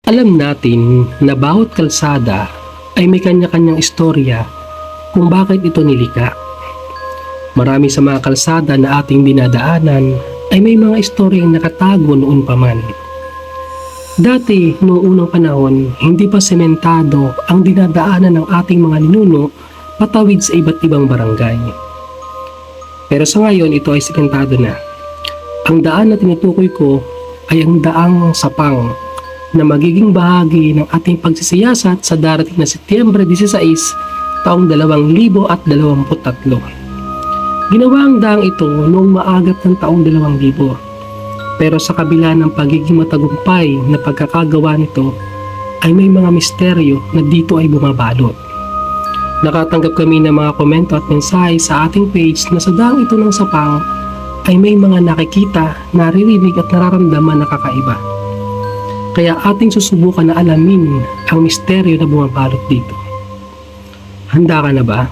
Alam natin na bawat kalsada ay may kanya-kanyang istorya kung bakit ito nilikha. Marami sa mga kalsada na ating dinadaanan ay may mga istoryang nakatago noon pa man. Dati, noong unang panahon, hindi pa sementado ang dinadaanan ng ating mga ninuno patawid sa iba't ibang barangay. Pero sa ngayon, ito ay sementado na. Ang daan na tinutukoy ko ay ang daang Sapang na magiging bahagi ng ating pagsisiyasat sa darating na Setyembre 16, taong 2023. Ginawa ang daang ito noong maagap ng taong 2000. Pero sa kabila ng pagiging matagumpay na pagkakagawa nito, ay may mga misteryo na dito ay bumabalot. Nakatanggap kami ng mga komento at mensahe sa ating page na sa daang ito ng Sapang ay may mga nakikita, naririnig at nararamdaman na kakaiba. Kaya ating susubukan na alamin ang misteryo na bumabalot dito. Handa ka na ba?